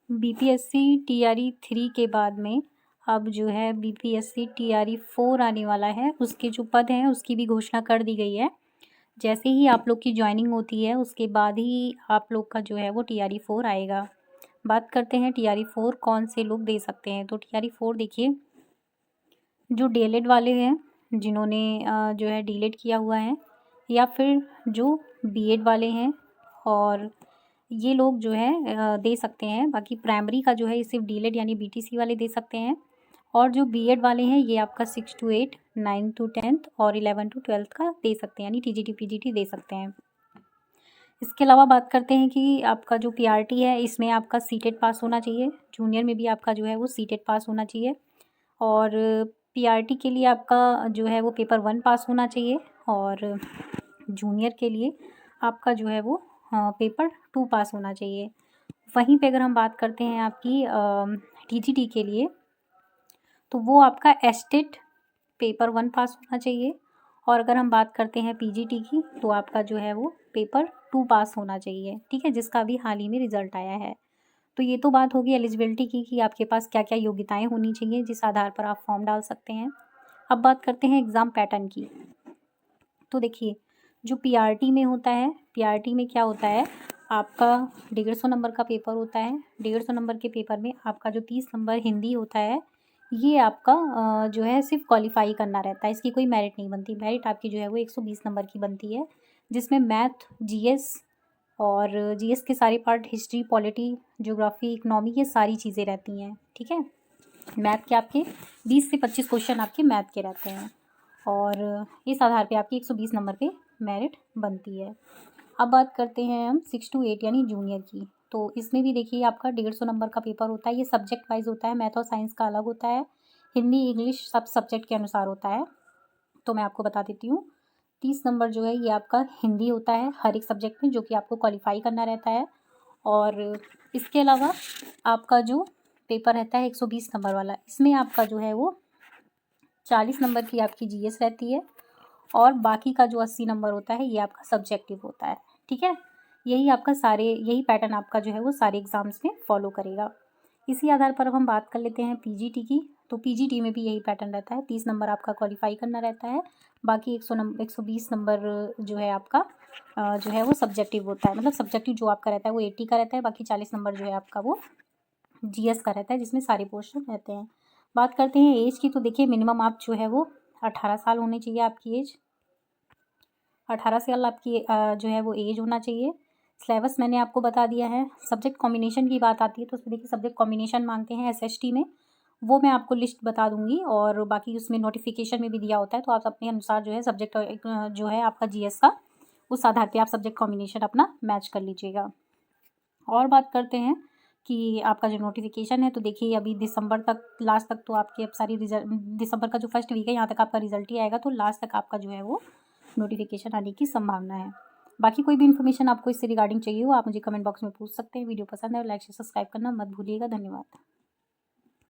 BPSC TRE 3 के बाद में अब जो है बीपीएससी टीआरई 4 आने वाला है। उसके जो पद हैं उसकी भी घोषणा कर दी गई है। जैसे ही आप लोग की ज्वाइनिंग होती है उसके बाद ही आप लोग का जो है वो टीआरई 4 आएगा। बात करते हैं टीआरई 4 कौन से लोग दे सकते हैं। तो टीआरई 4 देखिए, जो डीएलएड वाले हैं, जिन्होंने जो है डीएलएड किया हुआ है, या फिर जो बीएड वाले हैं, और ये लोग जो है दे सकते हैं। बाकी प्राइमरी का जो है ये सिर्फ डीएलएड यानी बीटीसी वाले दे सकते हैं। और जो बीएड वाले हैं ये आपका 6 to 8, 9 to 10 और 11 to 12 का दे सकते हैं, यानी टीजीटी पीजीटी दे सकते हैं। इसके अलावा बात करते हैं कि आपका जो पीआरटी है इसमें आपका सीटेट पास होना चाहिए। जूनियर में भी आपका जो है वो सीटेट पास होना चाहिए। और पीआरटी के लिए आपका जो है वो पेपर 1 पास होना चाहिए, और जूनियर के लिए आपका जो है वो पेपर 2 पास होना चाहिए। वहीं पे अगर हम बात करते हैं आपकी टीजीटी के लिए, तो वो आपका एस्टेट पेपर 1 पास होना चाहिए। और अगर हम बात करते हैं पीजीटी की, तो आपका जो है वो पेपर 2 पास होना चाहिए, ठीक है, जिसका अभी हाल ही में रिजल्ट आया है। तो ये तो बात होगी एलिजिबिलिटी की कि आपके पास क्या क्या योग्यताएं होनी चाहिए जिस आधार पर आप फॉर्म डाल सकते हैं। अब बात करते हैं एग्ज़ाम पैटर्न की। तो देखिए, जो पीआरटी में होता है, पीआरटी में क्या होता है, आपका 150 नंबर का पेपर होता है। 150 नंबर के पेपर में आपका जो 30 नंबर हिंदी होता है, ये आपका जो है सिर्फ क्वालिफाई करना रहता है, इसकी कोई मेरिट नहीं बनती। मेरिट आपकी जो है वो 120 नंबर की बनती है, जिसमें मैथ, जीएस और जीएस के सारे part, history, polity, geography, economy, ये सारी चीज़ें रहती हैं, ठीक है। मैथ के आपके 20 से 25 क्वेश्चन आपके मैथ के रहते हैं, और इस आधार पे आपकी 120 नंबर पे मेरिट बनती है। अब बात करते हैं हम 6 to 8 यानी जूनियर की। तो इसमें भी देखिए आपका 150 नंबर का पेपर होता है। ये सब्जेक्ट वाइज होता है, मैथ और साइंस का अलग होता है, हिंदी इंग्लिश सब सब्जेक्ट के अनुसार होता है। तो मैं आपको बता देती हूँ, 30 नंबर जो है ये आपका हिंदी होता है हर एक सब्जेक्ट में, जो कि आपको क्वालिफाई करना रहता है। और इसके अलावा आपका जो पेपर रहता है 120 नंबर वाला, इसमें आपका जो है वो 40 नंबर की आपकी जीएस रहती है, और बाकी का जो 80 नंबर होता है ये आपका सब्जेक्टिव होता है, ठीक है। यही पैटर्न आपका जो है वो सारे एग्ज़ाम्स में फॉलो करेगा। इसी आधार पर अब हम बात कर लेते हैं पीजीटी की। तो पीजीटी में भी यही पैटर्न रहता है, 30 नंबर आपका क्वालिफाई करना रहता है, बाकी 120 नंबर जो है आपका जो है वो सब्जेक्टिव होता है। मतलब सब्जेक्टिव जो आपका रहता है वो 80 का रहता है, बाकी 40 नंबर जो है आपका वो जीएस का रहता है, जिसमें सारे पोर्शन रहते हैं। बात करते हैं एज की। तो देखिए, मिनिमम आप जो है वो 18 साल होनी चाहिए आपकी एज, 18 साल आपकी जो है वो एज होना चाहिए। सिलेबस मैंने आपको बता दिया है। सब्जेक्ट कॉम्बिनेशन की बात आती है तो उसमें देखिए सब्जेक्ट कॉम्बिनेशन मांगते हैं एसएसटी में, वो मैं आपको लिस्ट बता दूंगी, और बाकी उसमें नोटिफिकेशन में भी दिया होता है, तो आप अपने अनुसार जो है सब्जेक्ट जो है आपका जीएस का, उस आधार पे आप सब्जेक्ट कॉम्बिनेशन अपना मैच कर लीजिएगा। और बात करते हैं कि आपका जो नोटिफिकेशन है, तो देखिए अभी दिसंबर तक, लास्ट तक तो आपकी अब सारी रिजल्ट, दिसंबर का जो फर्स्ट वीक है यहाँ तक आपका रिजल्ट ही आएगा, तो लास्ट तक आपका जो है वो नोटिफिकेशन आने की संभावना है। बाकी कोई भी इन्फॉर्मेशन आपको इससे रिगार्डिंग चाहिए हो, आप मुझे कमेंट बॉक्स में पूछ सकते हैं। वीडियो पसंद है, लाइक शेयर सब्सक्राइब करना मत भूलिएगा। धन्यवाद।